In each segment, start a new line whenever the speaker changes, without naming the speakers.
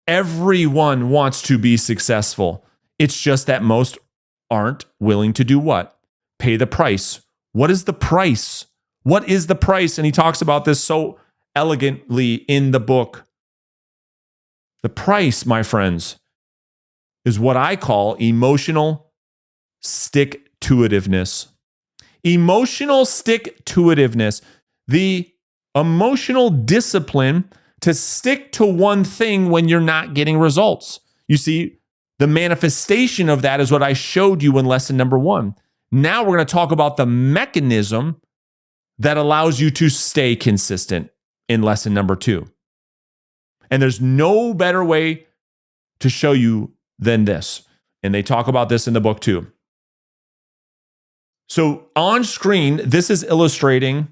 Everyone wants to be successful. It's just that most aren't willing to do what? Pay the price. What is the price? What is the price? And he talks about this so elegantly in the book. The price, my friends, is what I call emotional stick-to-itiveness. Emotional stick-to-itiveness. The emotional discipline to stick to one thing when you're not getting results. You see, the manifestation of that is what I showed you in lesson number 1. Now we're going to talk about the mechanism that allows you to stay consistent in lesson number 2. And there's no better way to show you than this. And they talk about this in the book too. So on screen, this is illustrating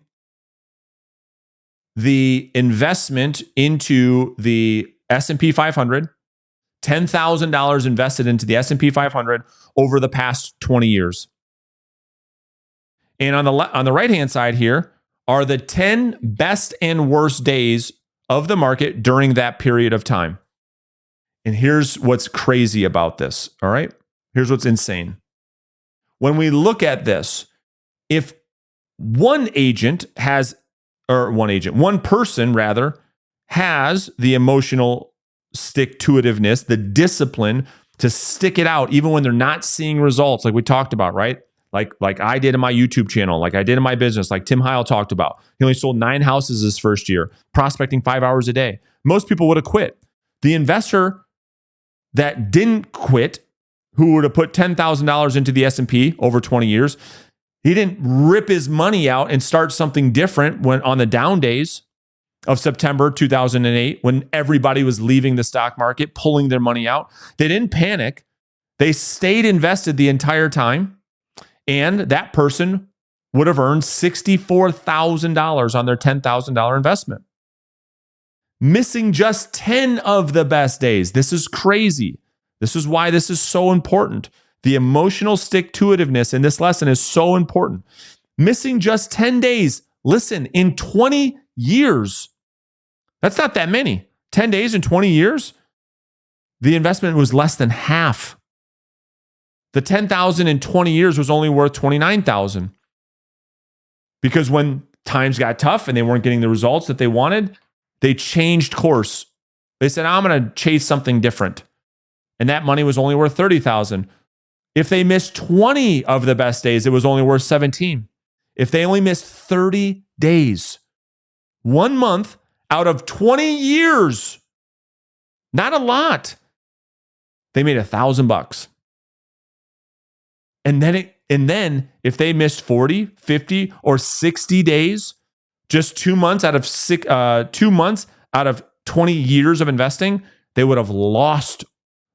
the investment into the S&P 500, $10,000 invested into the S&P 500 over the past 20 years. And on the right-hand side here are the 10 best and worst days of the market during that period of time. And here's what's crazy about this, all right? Here's what's insane. When we look at this, if one person has the emotional stick-to-itiveness, the discipline to stick it out even when they're not seeing results, like we talked about, right? Like I did in my YouTube channel, like I did in my business, like Tim Heil talked about. He only sold 9 houses his first year, prospecting 5 hours a day. Most people would have quit. The investor that didn't quit, who would have put $10,000 into the S&P over 20 years, he didn't rip his money out and start something different when on the down days of September 2008, when everybody was leaving the stock market, pulling their money out. They didn't panic. They stayed invested the entire time. And that person would have earned $64,000 on their $10,000 investment. Missing just 10 of the best days. This is crazy. This is why this is so important. The emotional stick-to-itiveness in this lesson is so important. Missing just 10 days. Listen, in 20 years, that's not that many. 10 days in 20 years, the investment was less than half. The $10,000 in 20 years was only worth $29,000. Because when times got tough and they weren't getting the results that they wanted, they changed course. They said, I'm going to chase something different. And that money was only worth $30,000. If they missed 20 of the best days, it was only worth 17. If they only missed 30 days, 1 month out of 20 years, not a lot, they made $1,000. And then if they missed 40, 50, or 60 days, just 2 months out of 2 months out of 20 years of investing, they would have lost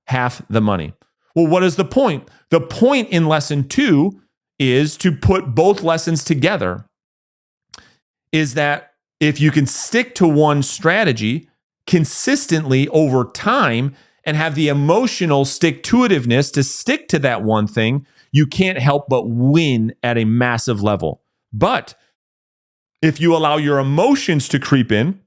half the money. Well, what is the point? The point in lesson 2 is to put both lessons together. Is that if you can stick to one strategy consistently over time and have the emotional stick-to-itiveness to stick to that one thing, you can't help but win at a massive level. But if you allow your emotions to creep in,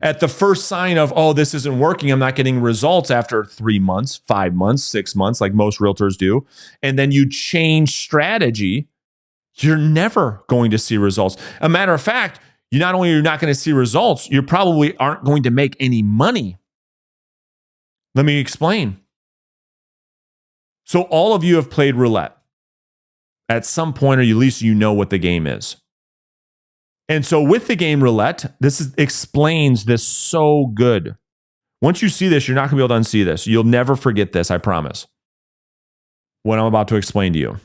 at the first sign of, oh, this isn't working, I'm not getting results after 3 months, 5 months, 6 months, like most realtors do, and then you change strategy, you're never going to see results. A matter of fact, you not only are not going to see results, you probably aren't going to make any money. Let me explain. So all of you have played roulette at some point, or at least you know what the game is. And so with the game roulette, explains this so good. Once you see this, you're not going to be able to unsee this. You'll never forget this, I promise, what I'm about to explain to you.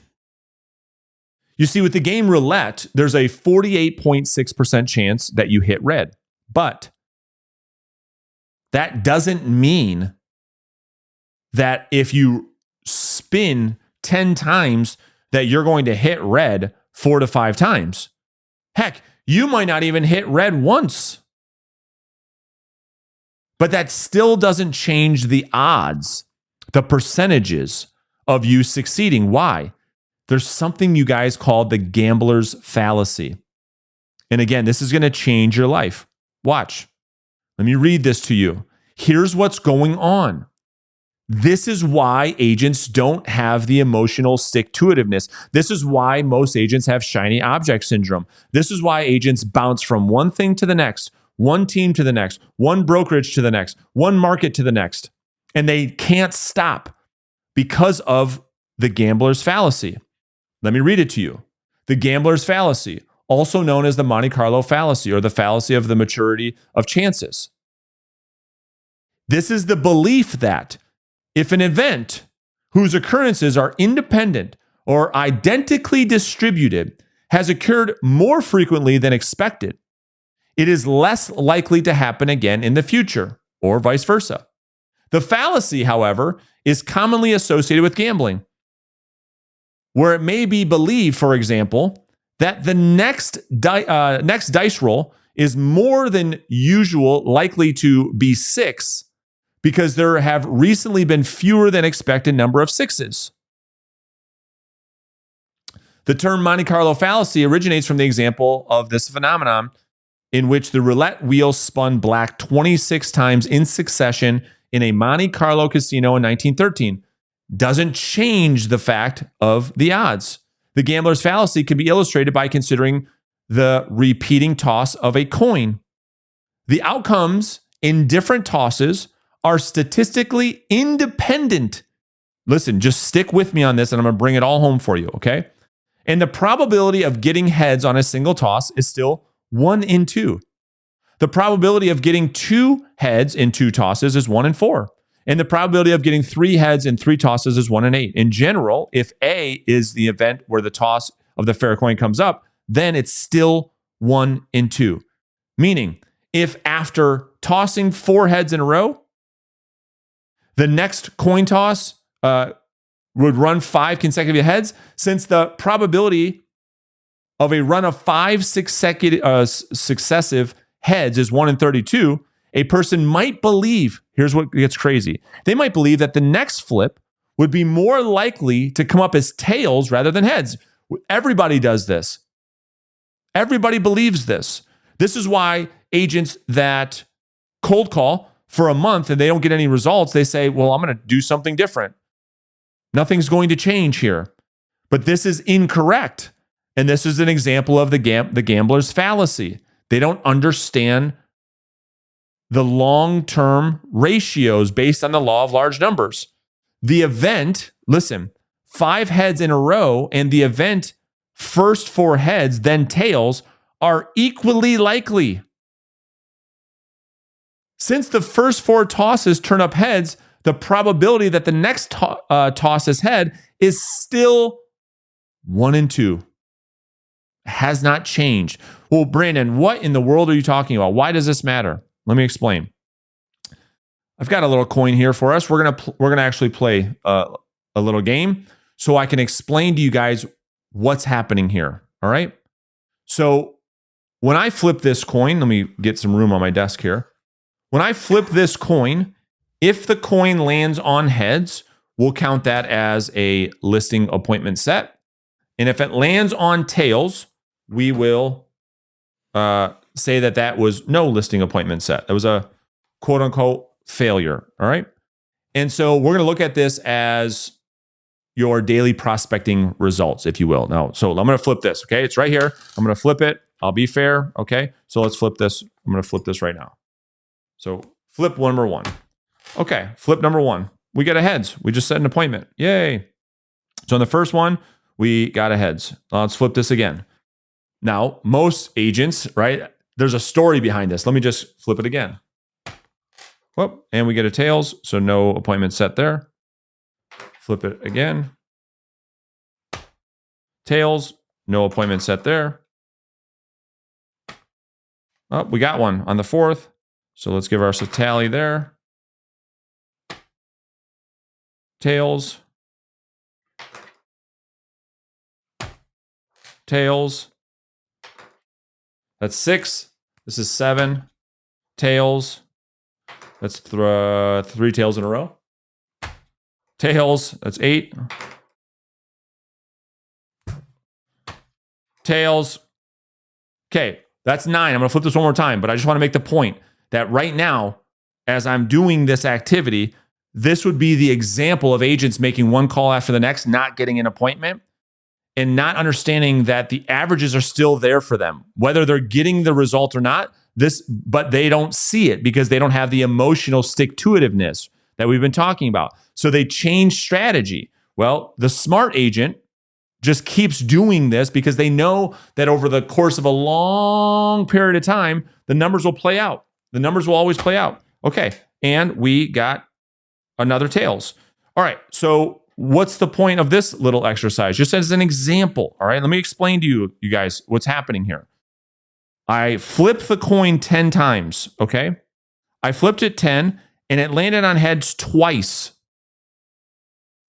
You see, with the game roulette, there's a 48.6% chance that you hit red. But that doesn't mean that if you spin 10 times that you're going to hit red 4 to 5 times. Heck, you might not even hit red once. But that still doesn't change the odds, the percentages of you succeeding. Why? There's something you guys call the gambler's fallacy. And again, this is going to change your life. Watch. Let me read this to you. Here's what's going on. This is why agents don't have the emotional stick-to-itiveness. This is why most agents have shiny object syndrome. This is why agents bounce from one thing to the next, one team to the next, one brokerage to the next, one market to the next, and they can't stop because of the gambler's fallacy. Let me read it to you. The gambler's fallacy, also known as the Monte Carlo fallacy or the fallacy of the maturity of chances. This is the belief that if an event whose occurrences are independent or identically distributed has occurred more frequently than expected, it is less likely to happen again in the future, or vice versa. The fallacy, however, is commonly associated with gambling, where it may be believed, for example, that the next dice roll is more than usual likely to be 6 because there have recently been fewer than expected number of 6s. The term Monte Carlo fallacy originates from the example of this phenomenon in which the roulette wheel spun black 26 times in succession in a Monte Carlo casino in 1913. Doesn't change the fact of the odds. The gambler's fallacy can be illustrated by considering the repeating toss of a coin. The outcomes in different tosses are statistically independent. Listen, just stick with me on this and I'm going to bring it all home for you, okay? And the probability of getting heads on a single toss is still 1 in 2. The probability of getting 2 heads in 2 tosses is 1 in 4. And the probability of getting 3 heads in 3 tosses is 1 in 8. In general, if A is the event where the toss of the fair coin comes up, then it's still 1 in 2. Meaning, if after tossing 4 heads in a row, the next coin toss would run 5 consecutive heads, since the probability of a run of 5 successive heads is 1 in 32, a person might believe, here's what gets crazy, they might believe that the next flip would be more likely to come up as tails rather than heads. Everybody does this. Everybody believes this. This is why agents that cold call for a month and they don't get any results, they say, well, I'm going to do something different. Nothing's going to change here. But this is incorrect. And this is an example of the gambler's fallacy. They don't understand the long-term ratios based on the law of large numbers. The event, listen, 5 heads in a row and the event first 4 heads, then tails, are equally likely. Since the first 4 tosses turn up heads, the probability that the next toss is head is still 1 in 2. Has not changed. Well, Brandon, what in the world are you talking about? Why does this matter? Let me explain. I've got a little coin here for us. We're gonna actually play a little game so I can explain to you guys what's happening here. All right. So when I flip this coin, let me get some room on my desk here. When I flip this coin, if the coin lands on heads, we'll count that as a listing appointment set. And if it lands on tails, we will say that that was no listing appointment set. That was a quote unquote failure. All right. And so we're going to look at this as your daily prospecting results, if you will. Now, so I'm going to flip this. Okay. It's right here. I'm going to flip it. I'll be fair. Okay. So let's flip this. I'm going to flip this right now. So flip number 1. Okay. Flip number 1. We got a heads. We just set an appointment. Yay. So in the first one, we got a heads. Let's flip this again. Now, most agents, right? There's a story behind this. Let me just flip it again. Whoop, and we get a tails, so no appointment set there. Flip it again. Tails, no appointment set there. Oh, we got one on the 4th. So let's give ourselves a tally there. Tails. Tails. That's 6. This is 7. Tails. That's 3 tails in a row. Tails. That's 8. Tails. Okay, that's 9. I'm going to flip this one more time, but I just want to make the point that right now, as I'm doing this activity, this would be the example of agents making one call after the next, not getting an appointment, and not understanding that the averages are still there for them, whether they're getting the result or not. But they don't see it because they don't have the emotional stick-to-itiveness that we've been talking about. So they change strategy. Well, the smart agent just keeps doing this because they know that over the course of a long period of time, the numbers will play out. The numbers will always play out. Okay, and we got another tails. All right, so what's the point of this little exercise? Just as an example, all right? Let me explain to you guys what's happening here. I flipped the coin 10 times, okay? I flipped it 10, and it landed on heads twice.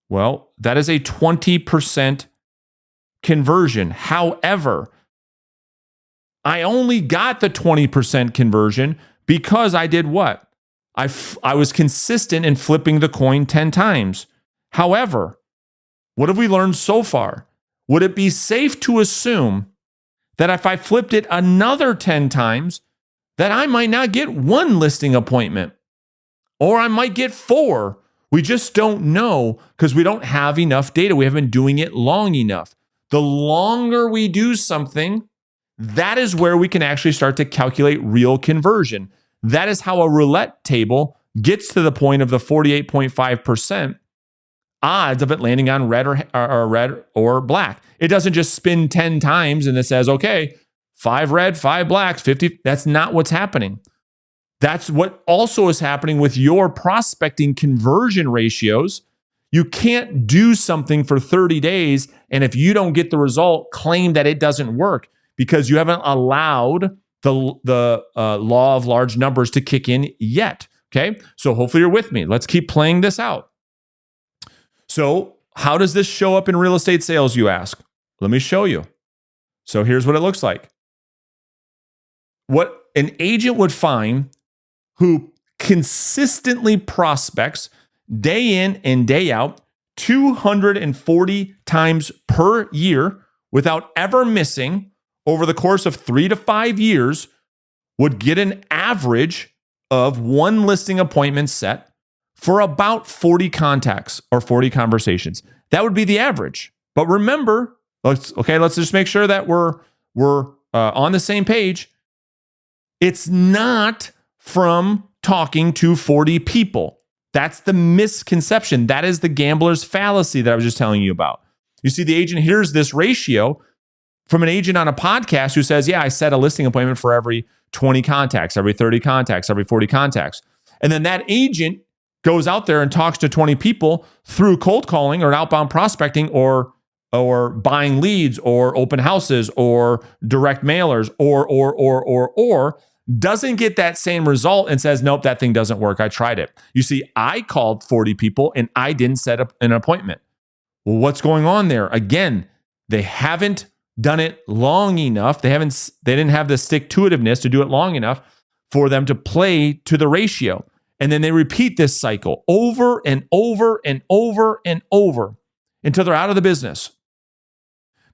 Well, that is a 20% conversion. However, I only got the 20% conversion because I did what? I was consistent in flipping the coin 10 times. However, what have we learned so far? Would it be safe to assume that if I flipped it another 10 times, that I might not get one listing appointment, or I might get 4? We just don't know because we don't have enough data. We haven't been doing it long enough. The longer we do something, that is where we can actually start to calculate real conversion. That is how a roulette table gets to the point of the 48.5% odds of it landing on red or black. It doesn't just spin 10 times and it says, okay, 5 red, 5 blacks, 50. That's not what's happening. That's what also is happening with your prospecting conversion ratios. You can't do something for 30 days, and if you don't get the result, claim that it doesn't work because you haven't allowed the law of large numbers to kick in yet. Okay, so hopefully you're with me. Let's keep playing this out. So how does this show up in real estate sales, you ask? Let me show you. So here's what it looks like. What an agent would find who consistently prospects day in and day out 240 times per year without ever missing over the course of 3 to 5 years would get an average of one listing appointment set for about 40 contacts or 40 conversations. That would be the average. But remember, let's just make sure that we're on the same page. It's not from talking to 40 people. That's the misconception. That is the gambler's fallacy that I was just telling you about. You see, the agent hears this ratio from an agent on a podcast who says, yeah, I set a listing appointment for every 20 contacts, every 30 contacts, every 40 contacts. And then that agent goes out there and talks to 20 people through cold calling or outbound prospecting or buying leads or open houses or direct mailers or doesn't get that same result and says, nope, that thing doesn't work. I tried it. You see, I called 40 people and I didn't set up an appointment. Well, what's going on there? Again, they haven't done it long enough. They didn't have the stick-to-itiveness to do it long enough for them to play to the ratio. And then they repeat this cycle over and over and over and over until they're out of the business.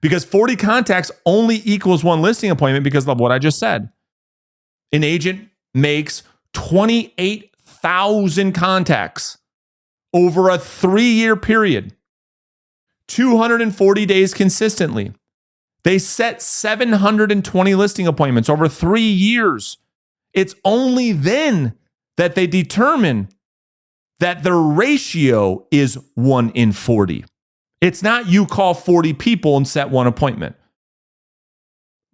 Because 40 contacts only equals one listing appointment because of what I just said. An agent makes 28,000 contacts over a 3-year period, 240 days consistently. They set 720 listing appointments over 3 years. It's only then that they determine that the ratio is 1 in 40. It's not you call 40 people and set one appointment.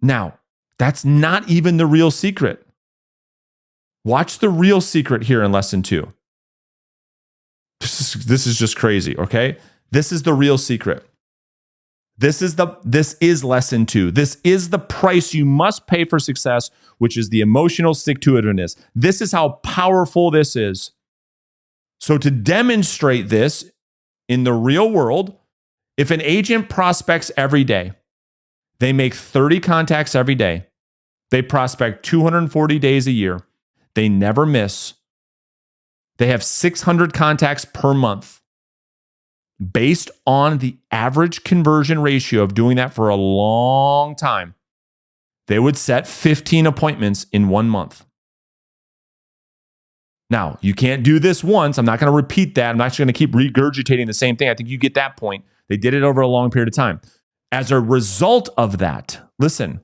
Now, that's not even the real secret. Watch the real secret here in lesson 2. This is just crazy, okay? This is the real secret. This is lesson 2. This is the price you must pay for success, which is the emotional stick-to-itiveness. This is how powerful this is. So to demonstrate this in the real world, if an agent prospects every day, they make 30 contacts every day, they prospect 240 days a year, they never miss, they have 600 contacts per month. Based on the average conversion ratio of doing that for a long time, they would set 15 appointments in 1 month. Now, you can't do this once. I'm not going to repeat that. I'm not going to keep regurgitating the same thing. I think you get that point. They did it over a long period of time. As a result of that, listen,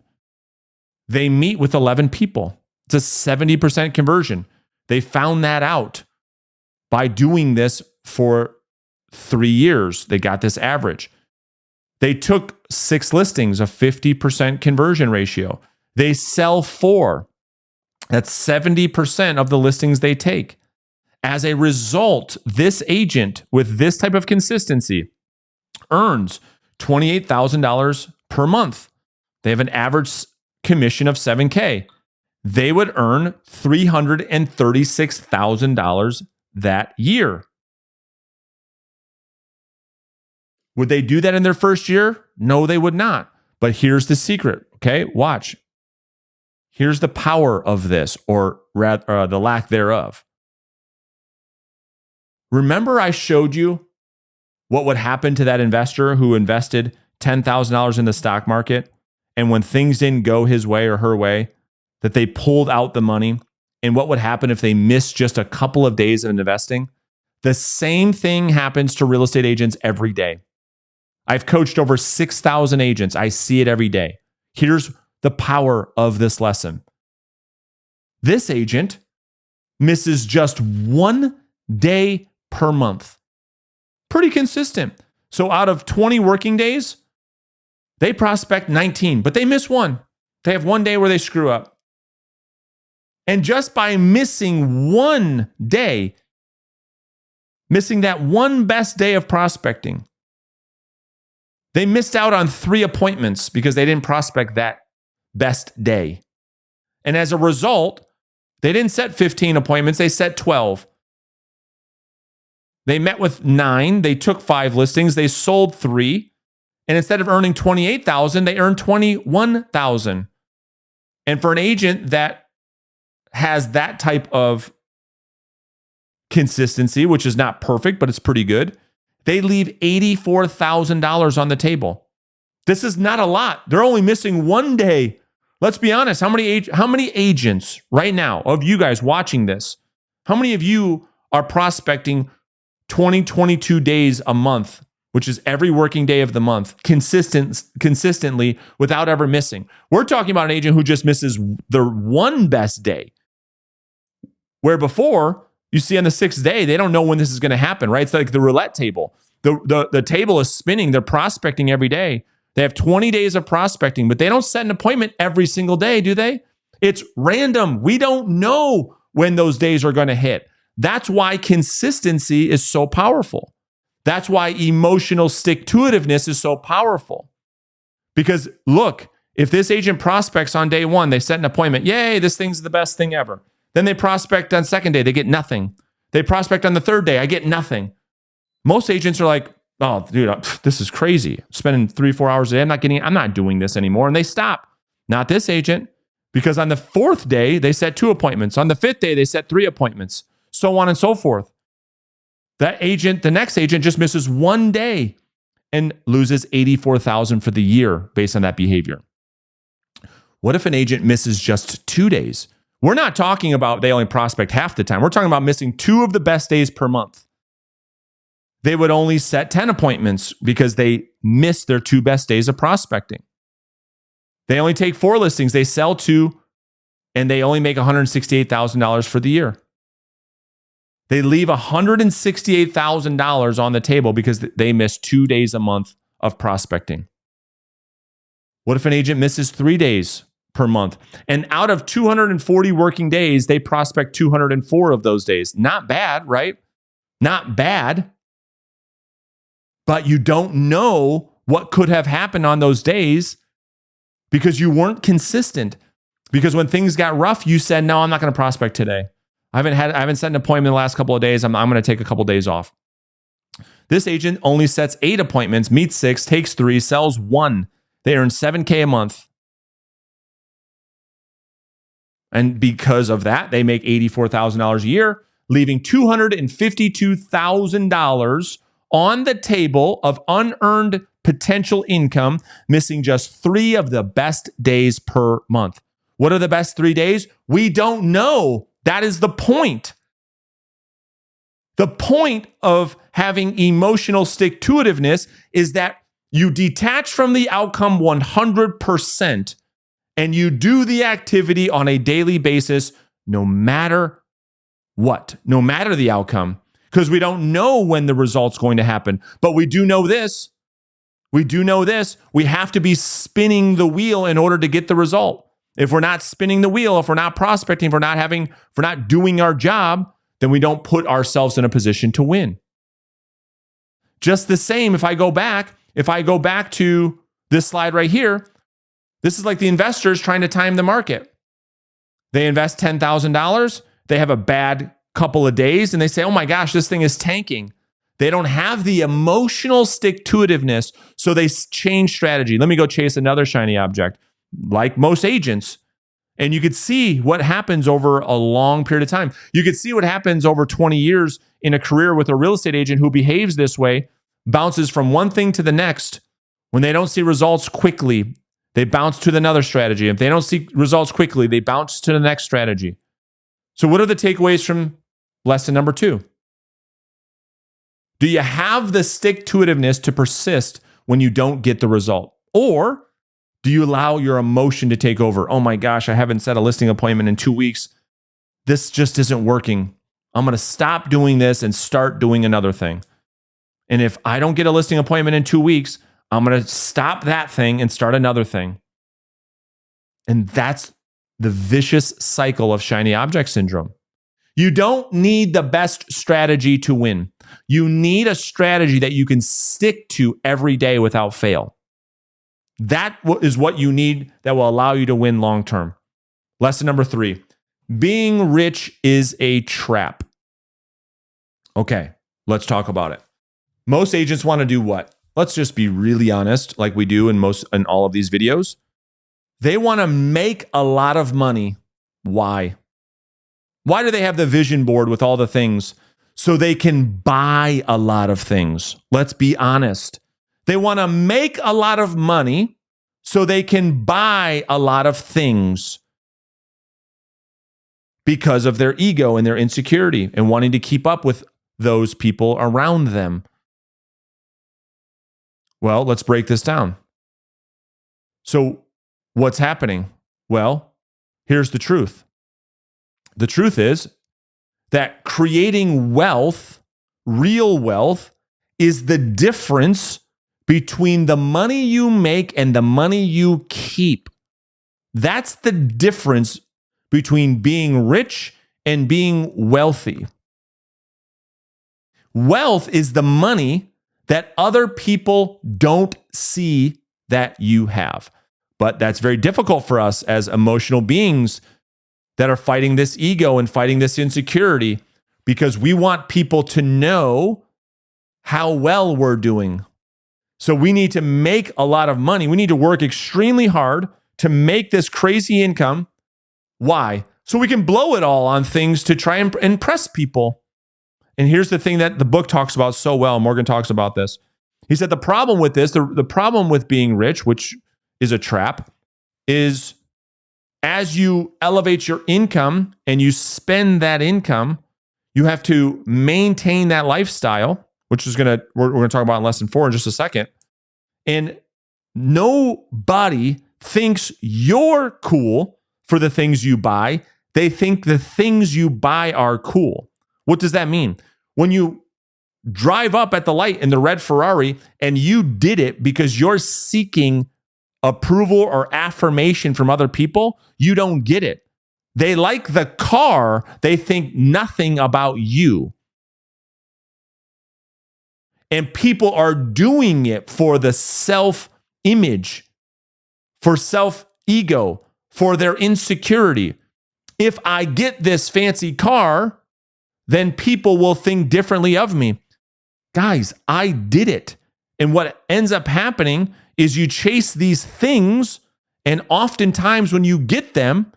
they meet with 11 people. It's a 70% conversion. They found that out by doing this for 3 years. They got this average. They took 6 listings, a 50% conversion ratio. They sell 4. That's 70% of the listings they take. As a result, this agent with this type of consistency earns $28,000 per month. They have an average commission of $7K. They would earn $336,000 that year. Would they do that in their first year? No, they would not. But here's the secret, okay? Watch. Here's the power of this, or rather, the lack thereof. Remember I showed you what would happen to that investor who invested $10,000 in the stock market, and when things didn't go his way or her way, that they pulled out the money, and what would happen if they missed just a couple of days of investing? The same thing happens to real estate agents every day. I've coached over 6,000 agents. I see it every day. Here's the power of this lesson. This agent misses just 1 day per month. Pretty consistent. So out of 20 working days, they prospect 19, but they miss 1. They have 1 day where they screw up. And just by missing 1 day, missing that one best day of prospecting, they missed out on 3 appointments because they didn't prospect that best day. And as a result, they didn't set 15 appointments, they set 12. They met with 9, they took 5 listings, they sold 3, and instead of earning $28,000, they earned $21,000. And for an agent that has that type of consistency, which is not perfect, but it's pretty good, they leave $84,000 on the table. This is not a lot. They're only missing 1 day. Let's be honest. How many agents right now of you guys watching this, how many of you are prospecting 22 days a month, which is every working day of the month, consistently without ever missing? We're talking about an agent who just misses the one best day, where before, you see on the 6th day, they don't know when this is going to happen, right? It's like the roulette table. The table is spinning. They're prospecting every day. They have 20 days of prospecting, but they don't set an appointment every single day, do they? It's random. We don't know when those days are going to hit. That's why consistency is so powerful. That's why emotional stick-to-itiveness is so powerful. Because look, if this agent prospects on day 1, they set an appointment. Yay, this thing's the best thing ever. Then they prospect on 2nd day, they get nothing. They prospect on the 3rd day, I get nothing. Most agents are like, oh, dude, this is crazy. I'm spending 3-4 hours a day. I'm not doing this anymore. And they stop. Not this agent, because on the 4th day, they set 2 appointments. On the 5th day, they set 3 appointments, so on and so forth. The next agent just misses 1 day and loses $84,000 for the year based on that behavior. What if an agent misses just 2 days? We're not talking about they only prospect half the time. We're talking about missing 2 of the best days per month. They would only set 10 appointments because they missed their 2 best days of prospecting. They only take 4 listings, they sell 2, and they only make $168,000 for the year. They leave $168,000 on the table because they miss 2 days a month of prospecting. What if an agent misses 3 days per month? And out of 240 working days, they prospect 204 of those days. Not bad, right? Not bad. But you don't know what could have happened on those days because you weren't consistent. Because when things got rough, you said, no, I'm not going to prospect today. I haven't set an appointment in the last couple of days. I'm going to take a couple of days off. This agent only sets 8 appointments, meets 6, takes 3, sells 1. They earn $7K a month. And because of that, they make $84,000 a year, leaving $252,000 on the table of unearned potential income, missing just 3 of the best days per month. What are the best 3 days? We don't know. That is the point. The point of having emotional stick-to-itiveness is that you detach from the outcome 100% and you do the activity on a daily basis, no matter what, no matter the outcome, because we don't know when the result's going to happen. But we do know this. We do know this. We have to be spinning the wheel in order to get the result. If we're not spinning the wheel, if we're not prospecting, if we're not doing our job, then we don't put ourselves in a position to win. Just the same, if I go back to this slide right here, this is like the investors trying to time the market. They invest $10,000. They have a bad couple of days and they say, oh my gosh, this thing is tanking. They don't have the emotional stick-to-itiveness, so they change strategy. Let me go chase another shiny object, like most agents. And you could see what happens over a long period of time. You could see what happens over 20 years in a career with a real estate agent who behaves this way, bounces from one thing to the next. When they don't see results quickly, they bounce to another strategy. If they don't see results quickly, they bounce to the next strategy. So what are the takeaways from lesson number 2? Do you have the stick-to-itiveness to persist when you don't get the result? Or do you allow your emotion to take over? Oh my gosh, I haven't set a listing appointment in 2 weeks. This just isn't working. I'm going to stop doing this and start doing another thing. And if I don't get a listing appointment in 2 weeks, I'm going to stop that thing and start another thing. And that's the vicious cycle of shiny object syndrome. You don't need the best strategy to win. You need a strategy that you can stick to every day without fail. That is what you need that will allow you to win long term. Lesson number 3, being rich is a trap. Okay, let's talk about it. Most agents want to do what? Let's just be really honest, like we do in all of these videos. They want to make a lot of money. Why? Why do they have the vision board with all the things? So they can buy a lot of things. Let's be honest. They want to make a lot of money so they can buy a lot of things because of their ego and their insecurity and wanting to keep up with those people around them. Well, let's break this down. So what's happening? Well, here's the truth. The truth is that creating wealth, real wealth, is the difference between the money you make and the money you keep. That's the difference between being rich and being wealthy. Wealth is the money that other people don't see that you have. But that's very difficult for us as emotional beings that are fighting this ego and fighting this insecurity, because we want people to know how well we're doing. So we need to make a lot of money. We need to work extremely hard to make this crazy income. Why? So we can blow it all on things to try and impress people. And here's the thing that the book talks about so well. Morgan talks about this. He said the problem with this, the problem with being rich, which is a trap, is as you elevate your income and you spend that income, you have to maintain that lifestyle, which is we're going to talk about in lesson 4 in just a second. And nobody thinks you're cool for the things you buy. They think the things you buy are cool. What does that mean? When you drive up at the light in the red Ferrari and you did it because you're seeking approval or affirmation from other people, you don't get it. They like the car, they think nothing about you. And people are doing it for the self-image, for self-ego, for their insecurity. If I get this fancy car, then people will think differently of me. Guys, I did it. And what ends up happening is you chase these things, and oftentimes when you get them,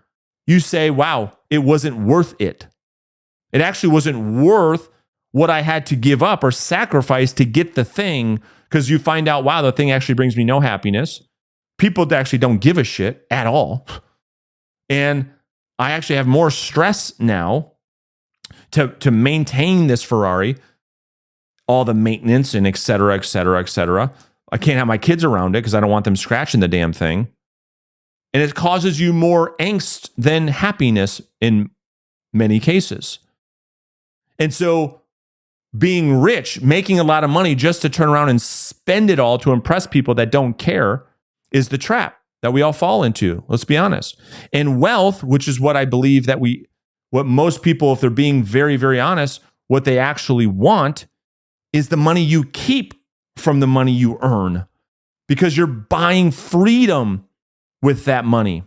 you say, wow, it wasn't worth it. It actually wasn't worth what I had to give up or sacrifice to get the thing, because you find out, wow, the thing actually brings me no happiness. People actually don't give a shit at all. And I actually have more stress now to maintain this Ferrari, all the maintenance and et cetera, et cetera, et cetera. I can't have my kids around it because I don't want them scratching the damn thing. And it causes you more angst than happiness in many cases. And so being rich, making a lot of money just to turn around and spend it all to impress people that don't care is the trap that we all fall into. Let's be honest. And wealth, which is what I believe that what most people, if they're being very, very honest, what they actually want is the money you keep from the money you earn, because you're buying freedom with that money.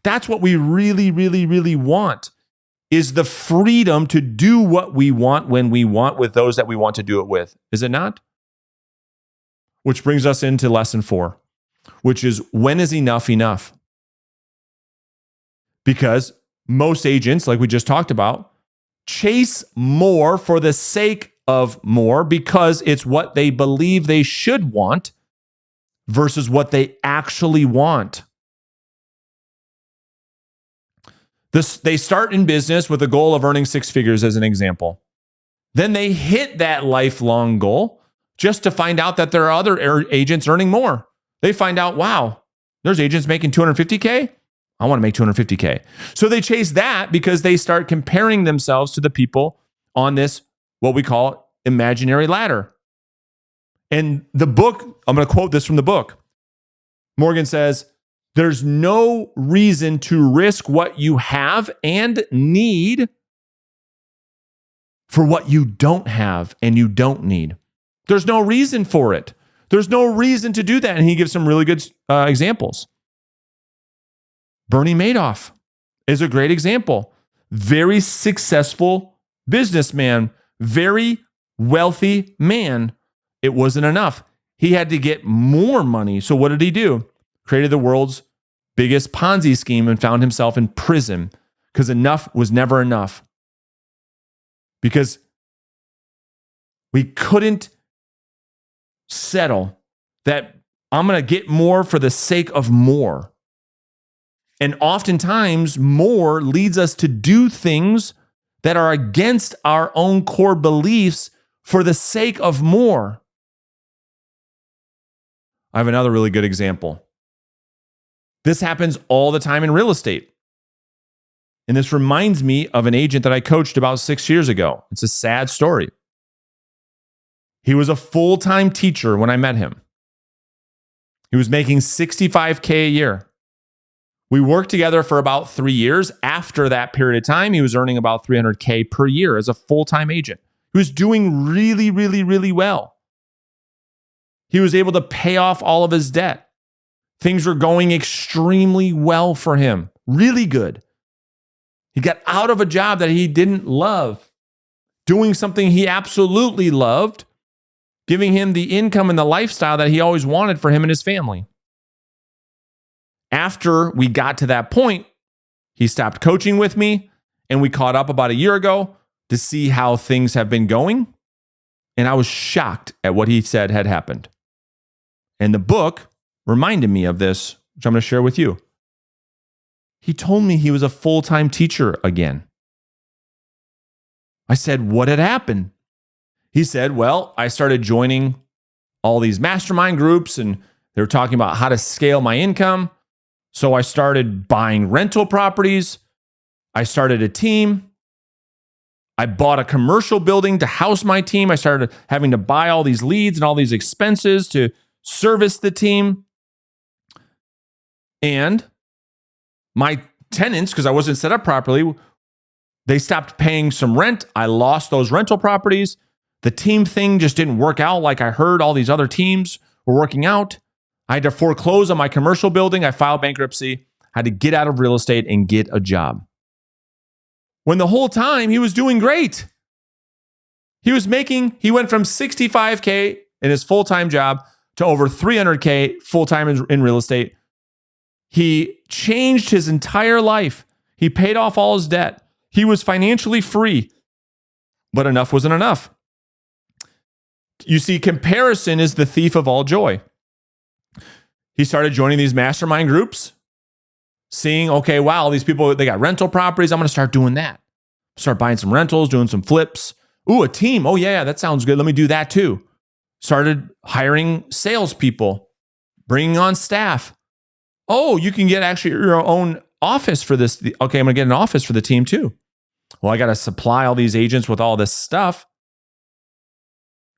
That's what we really, really, really want, is the freedom to do what we want when we want with those that we want to do it with. Is it not? Which brings us into lesson 4, which is, when is enough enough? Because most agents, like we just talked about, chase more for the sake of more because it's what they believe they should want versus what they actually want. They start in business with a goal of earning 6 figures, as an example. Then they hit that lifelong goal just to find out that there are other agents earning more. They find out, wow, there's agents making $250K. I want to make $250K. So they chase that because they start comparing themselves to the people on this, what we call imaginary ladder. And the book, I'm going to quote this from the book. Morgan says, there's no reason to risk what you have and need for what you don't have and you don't need. There's no reason for it. There's no reason to do that. And he gives some really good examples. Bernie Madoff is a great example. Very successful businessman, very wealthy man. It wasn't enough. He had to get more money. So what did he do? Created the world's biggest Ponzi scheme and found himself in prison because enough was never enough. Because we couldn't settle that I'm going to get more for the sake of more. And oftentimes, more leads us to do things that are against our own core beliefs for the sake of more. I have another really good example. This happens all the time in real estate. And this reminds me of an agent that I coached about 6 years ago. It's a sad story. He was a full-time teacher when I met him. He was making $65K a year. We worked together for about 3 years. After that period of time, he was earning about $300K per year as a full-time agent. He was doing really, really, really well. He was able to pay off all of his debt. Things were going extremely well for him. Really good. He got out of a job that he didn't love, doing something he absolutely loved, giving him the income and the lifestyle that he always wanted for him and his family. After we got to that point, he stopped coaching with me, and we caught up about a year ago to see how things have been going. And I was shocked at what he said had happened. And the book reminded me of this, which I'm going to share with you. He told me he was a full-time teacher again. I said, what had happened? He said, well, I started joining all these mastermind groups, and they were talking about how to scale my income. So I started buying rental properties. I started a team. I bought a commercial building to house my team. I started having to buy all these leads and all these expenses to service the team. And my tenants, because I wasn't set up properly, they stopped paying some rent. I lost those rental properties. The team thing just didn't work out like I heard all these other teams were working out. I had to foreclose on my commercial building. I filed bankruptcy. I had to get out of real estate and get a job. When the whole time he was doing great. He went from $65K in his full-time job to over $300K full-time in real estate. He changed his entire life. He paid off all his debt. He was financially free, but enough wasn't enough. You see, comparison is the thief of all joy. He started joining these mastermind groups, seeing, okay, wow, these people, they got rental properties. I'm going to start doing that. Start buying some rentals, doing some flips. Ooh, a team. Oh, yeah, that sounds good. Let me do that too. Started hiring salespeople, bringing on staff. Oh, you can get actually your own office for this. Okay, I'm going to get an office for the team too. Well, I got to supply all these agents with all this stuff.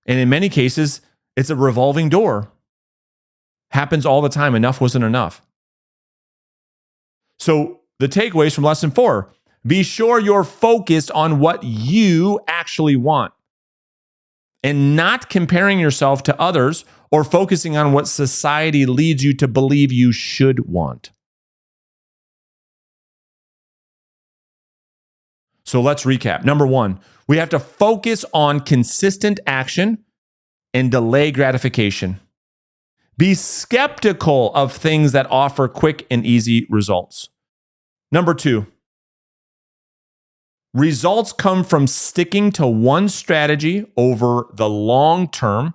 And in many cases, it's a revolving door. Happens all the time. Enough wasn't enough. So the takeaways from lesson 4, be sure you're focused on what you actually want and not comparing yourself to others or focusing on what society leads you to believe you should want. So let's recap. Number 1, we have to focus on consistent action and delay gratification. Be skeptical of things that offer quick and easy results. Number 2, results come from sticking to one strategy over the long term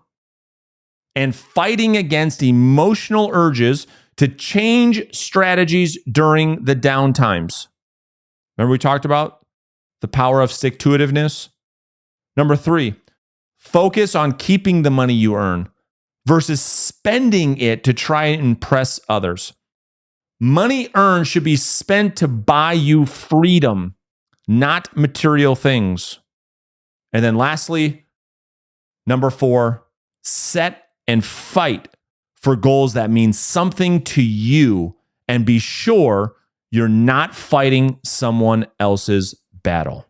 and fighting against emotional urges to change strategies during the downtimes. Remember we talked about the power of stick-to-itiveness? Number 3, focus on keeping the money you earn versus spending it to try and impress others. Money earned should be spent to buy you freedom, not material things. And then lastly, number 4, set and fight for goals that mean something to you and be sure you're not fighting someone else's battle.